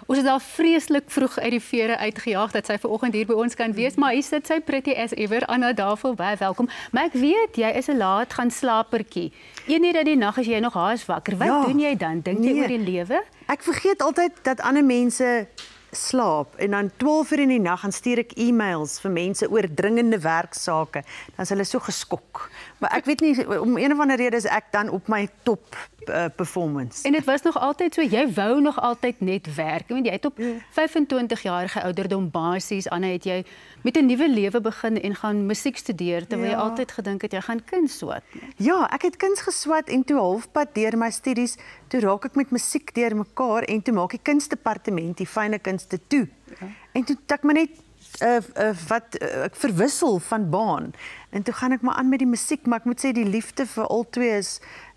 Ons is al vreeslik vroeg uit die vere uitgejaag dat sy vanoggend hier by ons kan wees, maar hier sit sy pretty as ever. Anna Davel, baie welkom. Maar ek weet jy is 'n laat gaan slapertjie. 1 uur in die nag is jy nog haas wakker. Wat doen jy dan? Dink jy oor die lewe? Ek vergeet altyd dat ander mense slaap en dan 12 uur in die nag gaan stuur ek e-mails vir mense oor dringende werksake. Dan is hulle so geskok. Maar ek weet nie, om een of ander rede is ek dan op my top performance. En dit was nog altyd so, jy wou nog altyd net werk. Ek weet jy het op 25 jarige ouderdom basies, Anna, het jy met 'n nuwe lewe begin en gaan musiek studeer terwyl jy altyd gedink het jy gaan kuns swat. Ja, ek het kuns geswat en toe halfpad deur my studies, toe raak ek met musiek deur mekaar en toe maak die kunsdepartement die fynne kunste toe. En toe het ek maar net ek verwissel van baan. En toe gaan ek maar aan met die musiek, maar ek moet sê die liefde vir al twee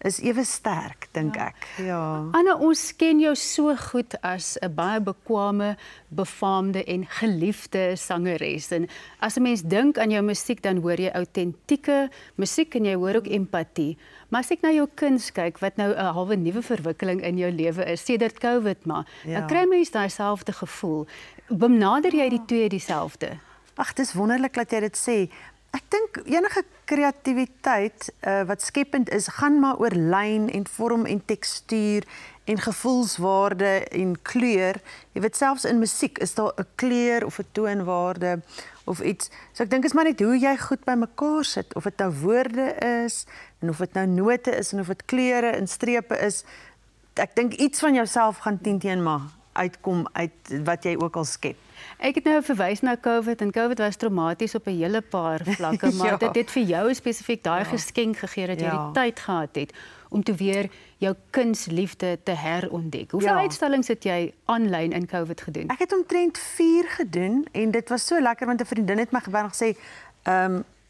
is ewe sterk, dink ek. Ja. Anna, ons ken jou so goed as 'n baie bekwame, befaamde en geliefde sangeres. En as 'n mens dink aan jou musiek, dan hoor jy autentieke musiek en jy hoor ook empatie. Maar as ek na jou kuns kyk, wat nou 'n halwe nuwe verwikkeling in jou lewe is, sedert COVID maar, dan kry mens daai selfde gevoel. Benader jy die twee dieselfde? Ag, dis wonderlik dat jy dit sê. Ek dink enige kreatiwiteit wat skepend is, gaan maar oor lyn en vorm en tekstuur en gevoelswaarde en kleur. Jy weet selfs in musiek is daar 'n kleur of 'n toonwaarde of iets. So ek dink is maar net hoe jy goed by mekaar sit, of dit nou woorde is en of dit nou note is en of dit kleure en strepe is. Ek dink iets van jouself gaan teen maar uitkom uit wat jy ook al skep. Ek het nou verwys na COVID en COVID was traumaties op 'n hele paar vlakke, maar dit het vir jou spesifiek daai geskenk gegee dat jy die tyd gehad het om toe weer jou kunsliefde te herontdek. Hoeveel uitstallings het jy aanlyn in COVID gedoen? Ek het omtrent 4 gedoen en dit was so lekker want 'n vriendin het my gebel en gesê,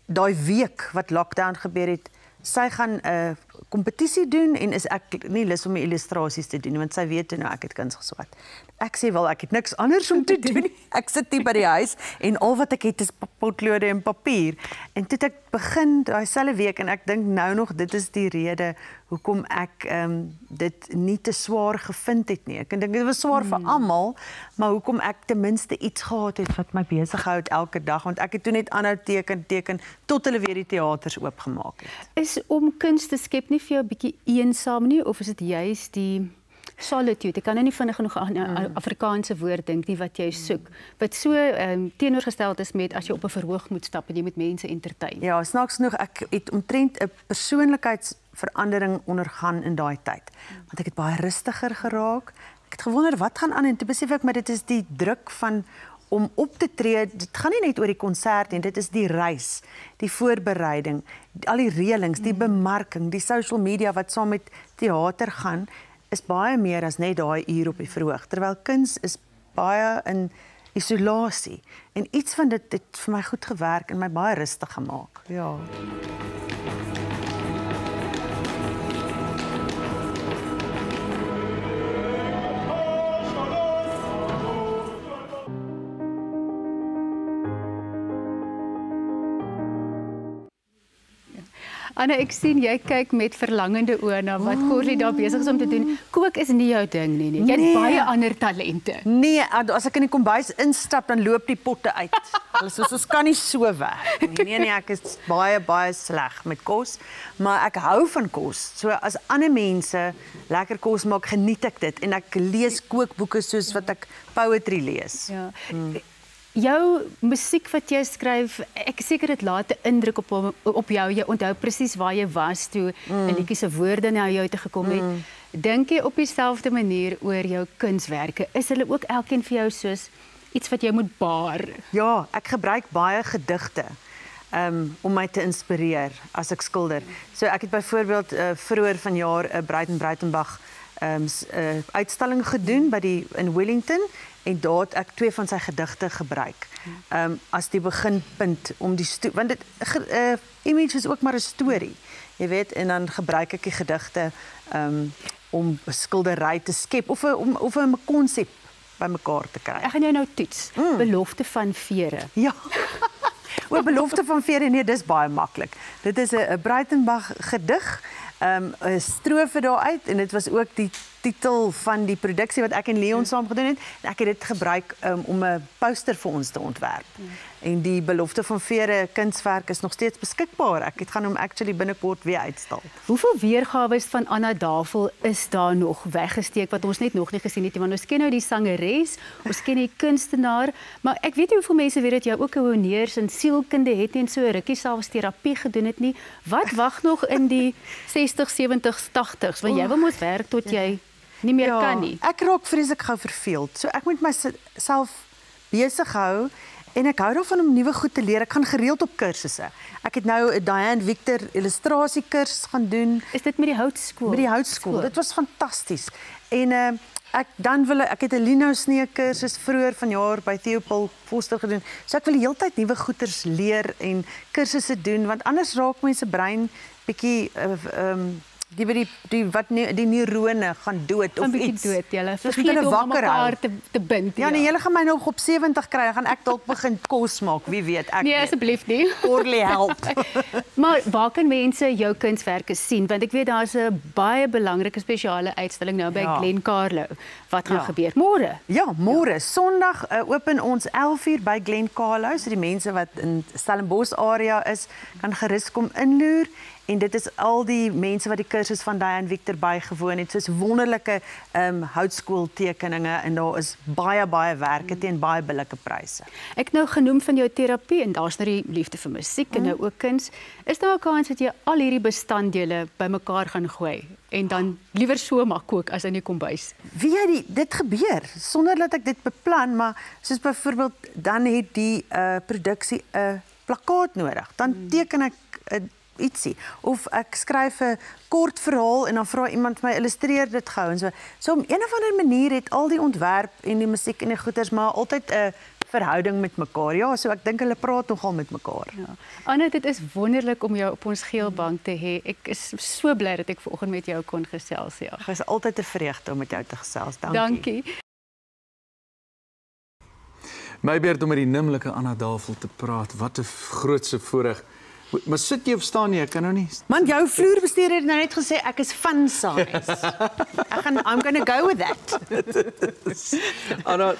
daai week wat lockdown gebeur het, sy gaan 'n kompetisie doen en is ek nie lus om die illustrasies te doen want sy weet toe nou ek het kuns geswat. Ek sê wel ek het niks anders om te doen. Ek sit hier by die huis en al wat ek het is potloode en papier. En toe het ek begin daai selfe week en ek dink nou nog dit is die rede hoekom ek dit nie te swaar gevind het nie. Ek dink dit was swaar vir almal, maar hoekom ek ten minste iets gehad het wat my besig hou elke dag want ek het toe net aanhou teken tot hulle weer die teaters oopgemaak het. Is om kuns te skep nie vir jou 'n bietjie eensaam nie of is dit juis die solitude? Ek kan nou nie vinnig genoeg aan 'n Afrikaanse woord dink nie wat jy soek. Wat so teenoorgesteld is met as jy op 'n verhoog moet stap en jy moet mense entertain. Ja, snaaks genoeg ek het omtrent 'n persoonlikheidsverandering ondergaan in daai tyd. Want ek het baie rustiger geraak. Ek het gewonder wat gaan aan en toe besef ek maar dit is die druk van om op te tree, dit gaan nie net oor die konsert en dit is die reis, die voorbereiding, al die reëlings, die bemarking, die social media wat saam met teater gaan, is baie meer as net daai uur op die verhoog. Terwyl kuns is baie in isolasie en iets van dit het vir my goed gewerk en my baie rustig gemaak. Ja. Anna, ek sien jy kyk met verlangende oë na wat Corrie daar besig is om te doen. Kook is nie jou ding nie. Jy het baie ander talente. Nee, as ek in die kombuis instap dan loop die potte uit. Hulle sê ons kan nie so weg nie. Nee, ek is baie sleg met kos, maar ek hou van kos. So as ander mense lekker kos maak, geniet ek dit en ek lees kookboeke soos wat ek poetry lees. Ja. Jou musiek wat jy skryf, ek seker dit laat 'n indruk op jou. Jy onthou presies waar jy was toe 'n liedjie se woorde na jou toe gekom het. Dink jy op dieselfde manier oor jou kunswerke? Is hulle ook elkeen vir jou soos iets wat jy moet baar? Ja, ek gebruik baie gedigte om my te inspireer as ek skilder. So ek het byvoorbeeld vroeër vanjaar 'n Breitenbach uitstalling gedoen in Wellington. En daar het ek 2 van sy gedigte gebruik as die beginpunt om die want image is ook maar 'n storie, jy weet, en dan gebruik ek die gedigte om 'n skildery te skep of 'n konsep bymekaar te kry. Ek gaan jou nou toets. Belofte van vere. Ja. Oor belofte van vere, nee, dis baie maklik. Dit is 'n Breitenbach gedig 'n strofe daaruit en dit was ook die titel van die produksie wat ek en Leon saam gedoen het. En ek het dit gebruik om 'n poster vir ons te ontwerp. En die Belofte van Vere kunswerk is nog steeds beskikbaar. Ek gaan hom actually binnekort weer uitstal. Hoeveel weergawe van Anna Davel is daar nog weggesteek wat ons net nog nie gesien het nie? Want ons ken nou die sangeres, ons ken die kunstenaar, maar ek weet nie hoeveel mense weet dat jy ook 'n honneurs in sielkunde het en so 'n rukkie selfs terapie gedoen het nie. Wat wag nog in die 60, 70, 80s? Want jy wil mos werk tot jy nie meer kan nie. Ek raak vreeslik gou verveeld. So ek moet myself besig hou en ek hou daarvan om nuwe goed te leer. Ek gaan gereeld op kursusse. Ek het nou 'n Diane Victor illustrasiekursus gaan doen. Is dit met die houtskool? Met die houtskool. Dit was fantasties. En ek het 'n lino snee kursus vroeër vanjaar by Theopold Foster gedoen. So ek wil die hele tyd nuwe goeters leer en kursusse doen want anders raak mense brein bietjie die neurone gaan dood of iets. Dood, julle vergeet om mekaar te bind. Ja, nee, julle gaan my nog op 70 kry, dan gaan ek dalk begin kos maak, wie weet, ek nee, asseblief nie. Orly help. Maar waar kan mense jou kunswerke sien? Want ek weet daar's 'n baie belangrike spesiale uitstalling nou by Glen Carlo. Wat gaan gebeur môre? Ja, môre, Sondag open ons 11:00 by Glen Carlo, so die mense wat in Stellenbosch area is, kan gerus kom inloer. En dit is al die mense wat die kursus van Diane Victor bygewoon het, soos wonderlike houtskooltekeninge en daar is baie werke teen baie billike pryse. Ek nou genoem van jou terapie en daar's nou die liefde vir musiek en nou ook kuns. Is daar 'n kans dat jy al hierdie bestanddele bymekaar gaan gooi en dan liewer so maak kook as in die kombuis? Weet jy, dit gebeur sonder dat ek dit beplan, maar soos byvoorbeeld dan het die produksie 'n plakkaat nodig. Dan teken ek ietsie of ek skryf 'n kort verhaal en dan vra iemand my illustreer dit gou en so. So op een of ander manier het al die ontwerp en die musiek en die goeters maar altyd 'n verhouding met mekaar. Ja, so ek dink hulle praat nogal met mekaar. Ja. Anna, dit is wonderlik om jou op ons geelbank te hê. Ek is so bly dat ek vanoggend met jou kon gesels. Ja. Dit is altyd 'n vreugde om met jou te gesels. Dankie. My beurt om met die nimmerlike Anna Davel te praat. Wat 'n grootse voorreg. Maar sit jy of staan jy? Ek kan nou nie. Man, jou vloerbestuurder het nou net gesê ek is van size. I'm going to go with that. Anna,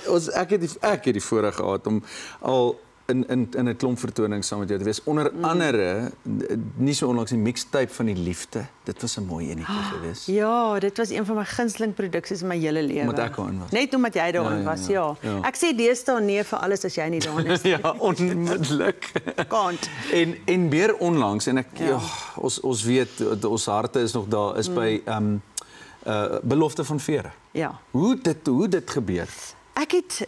ek het die voorreg gehad om al in 'n klomp vertonings saam met jou te wees. Onder andere nie so onlangs die mixtape van die liefde. Dit was 'n mooi enetjie geweest. Ja, dit was een van my gunsteling produksies in my hele lewe. Omdat ek daarin was. Net omdat jy daarin was, ja. Ek sê deesdae nee vir alles as jy nie daarin is. Ja, onmiddellik. Kant. En weer onlangs en ek ons weet ons harte is nog daar is by Belofte van Vere. Ja. Hoe dit gebeur? Ek het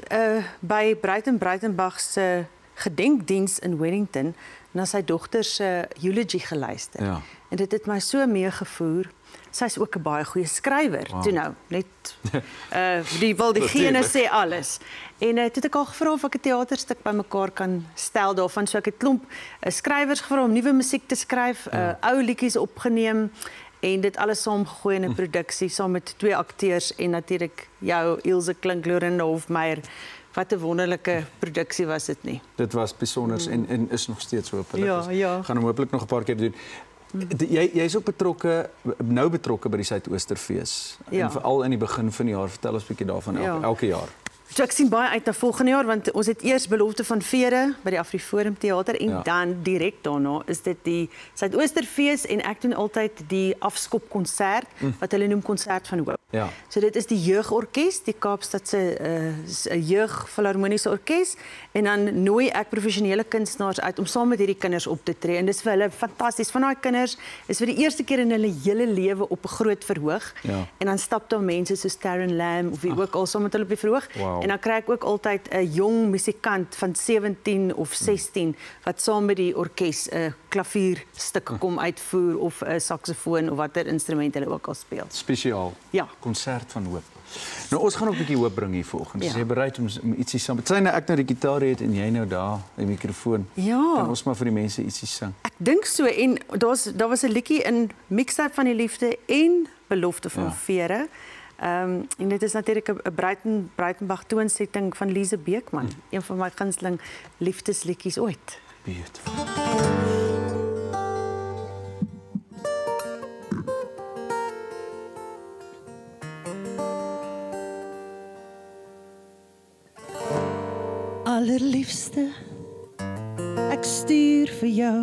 by Breitenbach se gedenkdiens in Wellington na sy dogter se eulogy geluister. Ja. En dit het my so meegevoer. Sy's ook 'n baie goeie skrywer. Toe nou, net diegene sê alles. En toe het ek al gevra of ek 'n teaterstuk bymekaar kan stel daarvan, so ek het klomp skrywers gevra om nuwe musiek te skryf, ou liedjies opgeneem en dit alles saamgegooi in 'n produksie saam met 2 akteurs en natuurlik jou Ilse Klink, Lorinda Hofmeyer. Wat 'n wonderlike produksie was dit nie. Dit was besonders en is nog steeds hopelik. Ja. Gaan hom hopelik nog 'n paar keer doen. Jy is ook betrokke by die Suidoosterfees. En veral in die begin van die jaar, vertel ons 'n bietjie daarvan elke jaar. So ek sien baie uit na volgende jaar want ons het eers Belofte van Vere by die Afriforum Theater en dan direk daarna is dit die Suidoosterfees en ek doen altyd die afskopkonsert wat hulle noem Konsert van Hoop. Ja. So dit is die jeugorkes, die Kaapstadse jeugfilharmoniese orkes en dan nooi ek professionele kunstenaars uit om saam met hierdie kinders op te tree en dis vir hulle fantasties. Van daai kinders is vir die eerste keer in hulle hele lewe op 'n groot verhoog en dan stap daar mense soos Taryn Lamb of wie ook al saam met hulle op die verhoog. En dan kry ek ook altyd 'n jong musikant van 17 of 16 wat saam met die orkes 'n klavierstuk kom uitvoer of 'n saksofoon of watter instrument hulle ook al speel. Spesiaal. Ja. Konsert van Hoop. Nou ons gaan ook 'n bietjie hoop bring hier vanoggend. Is jy bereid om ietsie saam? Syne ek nou die gitaar het en jy nou daar die mikrofoon. Ja. Kan ons maar vir die mense ietsie sing? Ek dink so en daar was 'n liedjie in Mixtape van die Liefde en Belofte van Vere. En dit is natuurlik 'n Breitenbach toonsetting van Lise Beekman, een van my gunsteling liefdesliedjies ooit. Beautiful. Allerliefste, ek stuur vir jou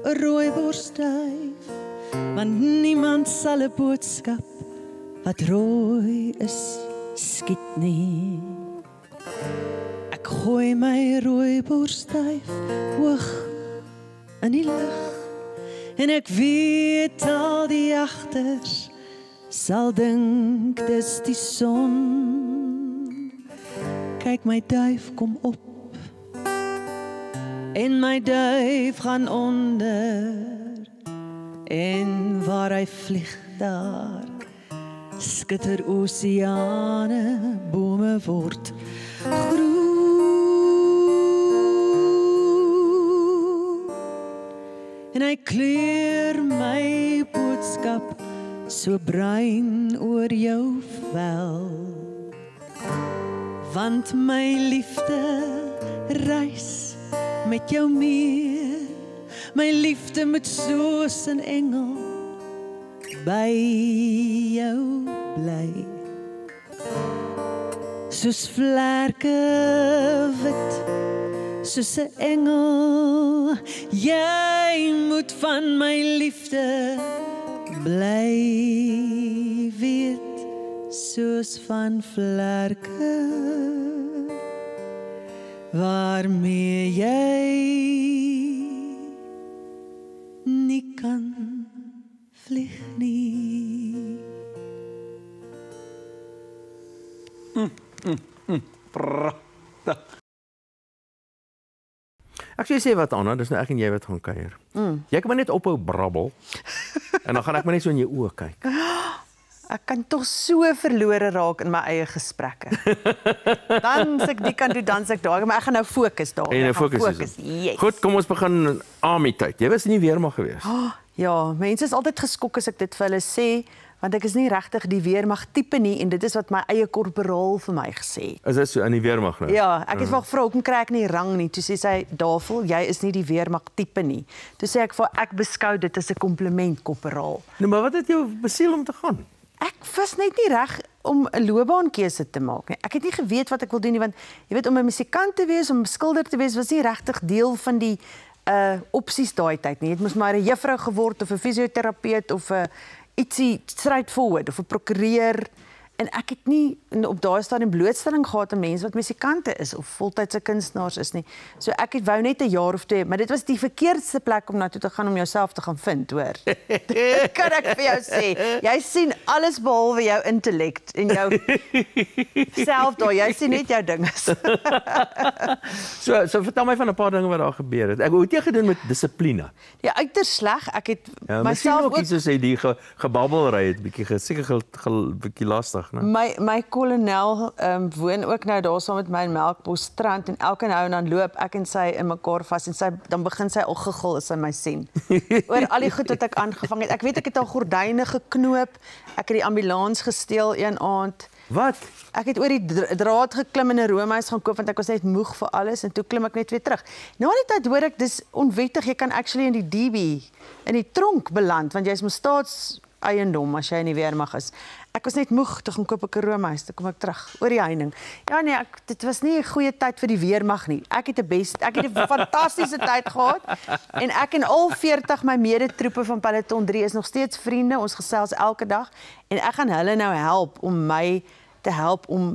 'n rooiborsduif, want niemand sal 'n boodskap wat rooi is skiet nie. Ek gooi my rooiborsduif hoog in die lug, en ek weet al die jagters sal dink dis die son. Kyk, my duif kom op en my duif gaan onder, en waar hy vlieg daar skitter oseane, bome word groen. En hy kleur my boodskap so bruin oor jou vel, want my liefde reis met jou mee, my liefde moet soos 'n engel by jou bly, soos vlerke wit, soos 'n engel. Jy moet van my liefde bly weet, soos van vlerke waarmee jy nie kan vlieg nie. Pragtig. Ek sê wat Anna, dis nou ek en jy wat gaan kuier. Jy kan maar net ophou brabbel en dan gaan ek maar net so in jou oë kyk. Ek kan tog so verlore raak in my eie gesprekke. Dan as ek die kan doen, dan as ek daar, maar ek gaan nou fokus daar. En nou fokus. Yes. Goed, kom ons begin Army tyd. Jy was nie weermag gewees. Ja, mense is altyd geskok as ek dit vir hulle sê, want ek is nie regtig die weermag tipe nie, en dit is wat my eie korporaal vir my gesê. Is dit so in die weermag nou? Ja, ek het wel gevra, hoekom kry ek nie rang nie? Toe sê sy, Davel, jy is nie die weermag tipe nie. Toe sê ek vir ek beskou dit as 'n kompliment, korporaal. Nou, maar wat het jou besiel om te gaan? Ek was net nie reg om 'n loopbaankeuse te maak nie. Ek het nie geweet wat ek wil doen nie, want jy weet, om 'n musikant te wees, om 'n skilder te wees, was nie regtig deel van die opsies daai tyd nie. Dit moes maar 'n juffrou geword of 'n fisioterapeut of 'n ietsie straightforward of 'n prokureur, en ek het nie op daai stadium blootstelling gehad aan mense wat musikante is of voltydse kunstenaars is nie. So ek het wou net 'n jaar of 2, maar dit was die verkeerdste plek om na toe te gaan om jouself te gaan vind, hoor. Kan ek vir jou sê, jy sien alles behalwe jou intellek en jou self daar, jy sien net jou dinge. So vertel my van 'n paar dinge wat daar gebeur het. Hoe het jy gedoen met dissipline? Ja, uiters sleg. Ek het myself ook iets sê die gebabbelry het bietjie seker bietjie lastig. My kolonel woon ook nou daar saam met my in Melkbosstrand, en elke nou en dan loop ek en sy in mekaar vas, en dan begin sy al giggel as sy my sien. Oor al die goed wat ek aangevang het. Ek weet ek het al gordyne geknoop, ek het die ambulans gesteel een aand. Wat? Ek het oor die draad geklim in 'n roomhuis gaan koop, want ek was net moeg vir alles, en toe klim ek net weer terug. Na die tyd hoor ek, dis onwettig, jy kan actually in die DB, in die tronk beland, want jy is mos staatseiendom as jy in die weermag is. Ek was net moeg, toe gaan koop ek 'n roomhuis, toe kom ek terug oor die heining. Ja nee, dit was nie 'n goeie tyd vir die weermag nie. Ek het 'n fantastiese tyd gehad, en ek en al 40 my medetroepe van Peloton 3 is nog steeds vriende. Ons gesels elke dag, en ek gaan hulle nou help om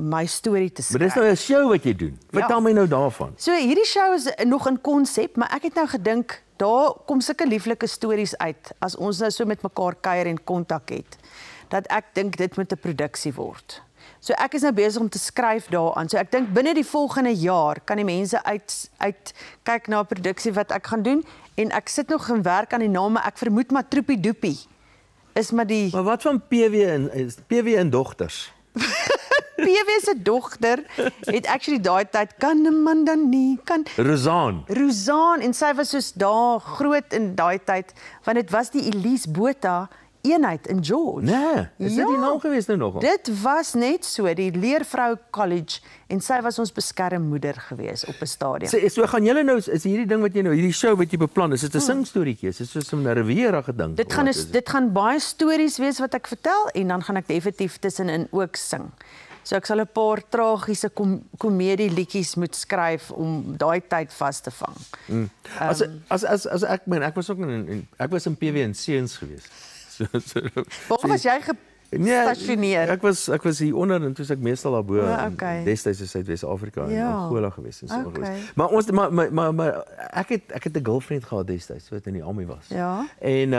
my storie te skryf. Maar dis nou 'n show wat jy doen. Vertel my nou daarvan. So hierdie show is nog in konsep, maar ek het nou gedink, daar kom sulke lieflike stories uit as ons nou so met mekaar kuier en kontak het, dat ek dink dit moet 'n produksie word. So ek is nou besig om te skryf daaraan. So ek dink binne die volgende jaar kan die mense uit kyk na 'n produksie wat ek gaan doen, en ek sit nog in werk aan die name. Ek vermoed maar Troepie Doepie is maar die... Maar wat van PW en dogters? PW se dogter het actually daai tyd kan 'n man dan nie kan Rozaan, en sy was soos daar groot in daai tyd, want dit was die Elise Botha eenheid in George. Nee, is dit die naam gewees nou nogal? Dit was net so, die Leervrou College, en sy was ons beskermmoeder gewees op 'n stadium. So gaan julle nou, is hierdie ding wat jy nou, hierdie show wat jy beplan, is dit 'n singstoritjie? Is dit soos 'n rivierige ding? Dit gaan baie stories wees wat ek vertel, en dan gaan ek definitief tussenin ook sing. So ek sal 'n paar tragiese komedie liedjies moet skryf om daai tyd vas te vang. As ek was ook ek was in PW en Seuns geweest. Waar was jy gestasioneer? Ek was hier onder en toe ek meestal daarbo okay. destyds in Suidwes-Afrika in Angola geweest en so geweest. Maar ek het 'n girlfriend gehad destyds wat in die army was. Ja. En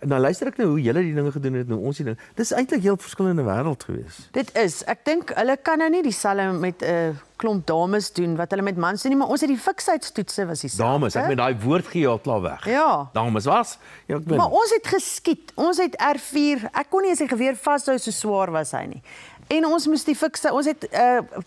nou luister ek nou hoe julle die dinge gedoen het, nou ons die ding. Dis eintlik heel verskillende wêreld geweest. Dit is. Ek dink hulle kan nou nie dieselfde met 'n klomp dames doen wat hulle met mans doen nie, maar ons het die fiksheidstoetse was dieselfde. Dames, ek met daai woord gejaag klaar weg. Ja. Dames was. Ja, ek maar ons het geskiet. Ons het R4. Ek kon nie eens 'n geweer vashou, so swaar was hy nie. En ons moes die fikse, ons het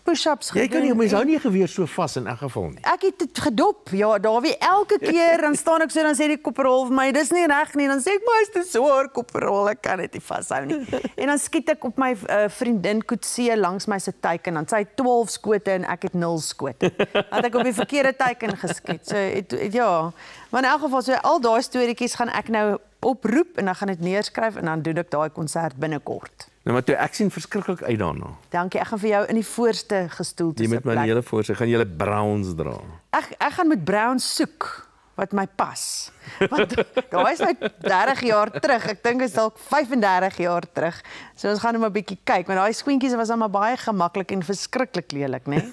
push-ups gedoen. Jy kan nie, mens hou nie 'n geweer so vas in elk geval nie. Ek het dit gedop. Ja, Dawie, elke keer dan staan ek so dan sê die koperol vir my, dis nie reg nie. Dan sê ek, maar is te swaar koperol, ek kan dit nie vashou nie. En dan skiet ek op my vriendin Koetsee langs my se teiken, dan sy het 12 skote en ek het 0 skote. Want ek op die verkeerde teiken geskiet. So ja, maar in elk geval so al daai storieetjies gaan ek nou oproep en dan gaan dit neerskryf en dan doen ek daai konsert binnekort. Nou maar toe ek sien verskriklik uit daarna. Dankie, ek gaan vir jou in die voorste gestoelte sit. Jy met my hele voorste, gaan julle browns dra. Ek gaan met browns soek wat my pas. Want daai is nou 30 jaar terug. Ek dink dit is dalk 35 jaar terug. So ons gaan net maar 'n bietjie kyk, want daai skoentjies was dan maar baie gemaklik en verskriklik lelik, né?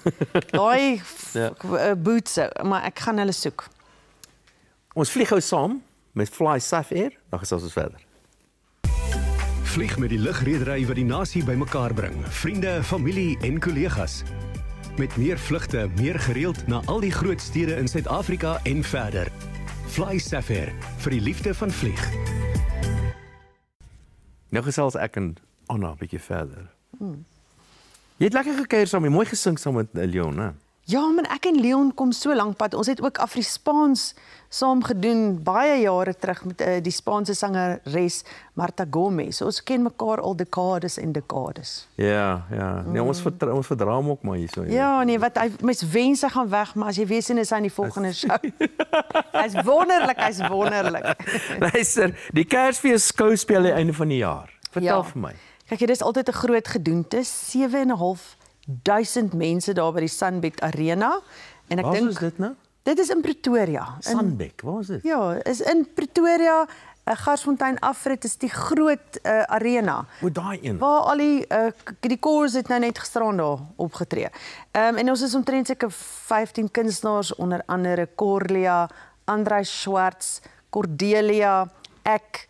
Daai boots, maar ek gaan hulle soek. Ons vlieg gou saam met Fly Safair, dan gesels ons verder. Vlieg met die lugredery wat die nasie bymekaar bring. Vriende, familie en kollegas. Met meer vlugte, meer gereeld na al die groot stede in Suid-Afrika en verder. Fly Safair, vir die liefde van vlieg. Nou gesels ek en Anna 'n bietjie verder. Jy het lekker gekuier saam, mooi gesing saam met Leon, né? Ja, man, ek en Leon kom so lank pad. Ons het ook Afri-Spaans saam gedoen baie jare terug met die Spaanse sangeres Marta Gomez. So ons ken mekaar al dekades en dekades. Ja. Nee, ons verdra hom ook maar hierso. Ja, nee, wat hy mens wens hy gaan weg, maar as jy weet sien is hy in die volgende show. Hy's wonderlik. Luister, die Kersfees skouspel aan die einde van die jaar. Vertel vir my. Kyk, dit is altyd 'n groot gedoente, 7.500 mense daar by die Sunbet Arena en ek dink waar is dit nou? Dit is in Pretoria. Sunbet, waar is dit? Ja, is in Pretoria, Garsfontein Afrit is die groot arena. O, daai een. Waar al die koors het nou net gisteraan daar opgetree. En ons is omtrent seker 15 kunstenaars, onder andere Corlia, Andrei Schwartz, Cordelia, ek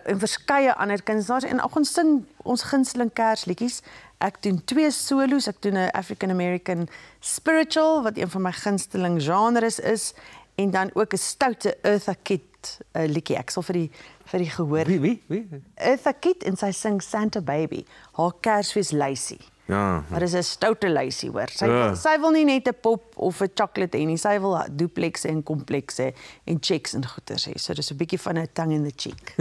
en verskeie ander kunstenaars en ons sing ons gunsteling Kersliedjies. Ek doen 2 solos, ek doen 'n African American spiritual wat een van my gunsteling genres is en dan ook 'n stoute Eartha Kitt liedjie. Ek sal vir die gehoor. Wie? Eartha Kitt en sy sing Santa Baby, haar Kersfees lysie. Ja. Maar dis 'n stoute lysie hoor. Sy wil nie net 'n pop of 'n chocolate hê nie. Sy wil duplekse en komplekse en checks en goeters hê. So dis 'n bietjie van 'n tongue in the cheek.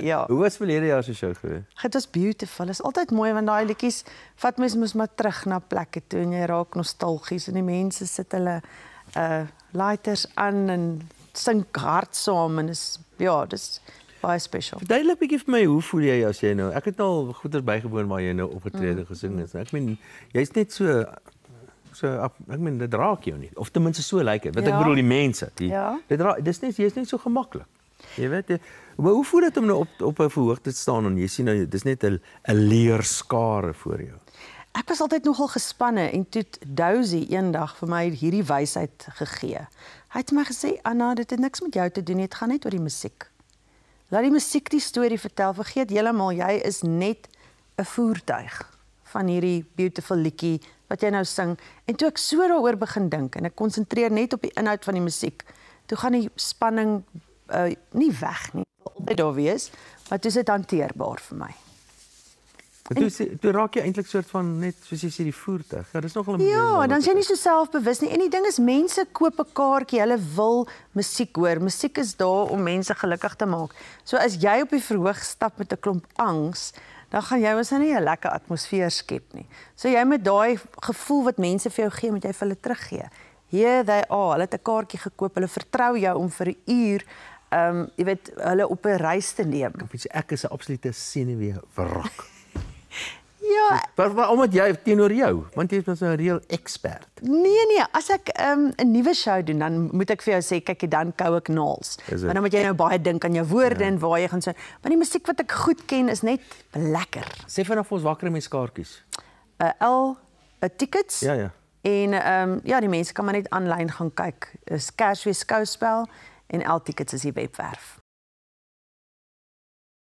Ja. Hoe was verlede jaar se show geweest? Dit was beautiful. Dit is altyd mooi want daai liedjies vat mens mos maar terug na plekke toe en jy raak nostalgies en die mense sit hulle lighters aan en sing hard saam en dis baie special. Verduidelik 'n bietjie vir my, hoe voel jy as jy nou? Ek het al goeders bygewoon waar jy nou opgetrede gesing het. Ek meen, jy's net so ek meen dit raak jou nie. Of ten minste so lyk dit. Wat ek bedoel die mense, jy's net so gemaklik. Jy weet, maar hoe voel dit om nou op 'n verhoog te staan en jy sien nou dis net 'n leerskare voor jou? Ek was altyd nogal gespanne en toe Dousie eendag vir my hierdie wysheid gegee. Hy het my gesê, Anna, dit het niks met jou te doen nie, dit gaan net oor die musiek. Laat die musiek die storie vertel, vergeet heeltemal, jy is net 'n voertuig van hierdie beautiful liedjie wat jy nou sing. En toe ek so daaroor begin dink en ek konsentreer net op die inhoud van die musiek, toe gaan die spanning nie weg nie, altyd daar wees, maar toe is dit hanteerbaar vir my. Toe raak jy eintlik soort van net soos jy sê die voertuig. Ja, dis nogal 'n ja, dan is jy nie so selfbewus nie. En die ding is mense koop 'n kaartjie, hulle wil musiek hoor. Musiek is daar om mense gelukkig te maak. So as jy op die verhoog stap met 'n klomp angs, dan gaan jy mos nie 'n lekker atmosfeer skep nie. So jy met daai gevoel wat mense vir jou gee, moet jy vir hulle teruggee. Here they are. Hulle het 'n kaartjie gekoop. Hulle vertrou jou om vir 'n uur jy weet, hulle op 'n reis te neem. Ek is 'n absolute senuwee wrak. Ja, Maar omdat jy teenoor jou, want jy is mos 'n reël expert. nee, as ek 'n nuwe show doen, dan moet ek vir jou sê, kyk, dan kou ek naels. Maar dan moet jy nou baie dink aan jou woorde en waar jy gaan sing. Maar die musiek wat ek goed ken is net lekker. Sê vinnig vir ons waar kry mense kaartjies? Tickets. Ja. En ja, die mense kan maar net aanlyn gaan kyk. Is Kersfees skouspel en L Tickets is die webwerf.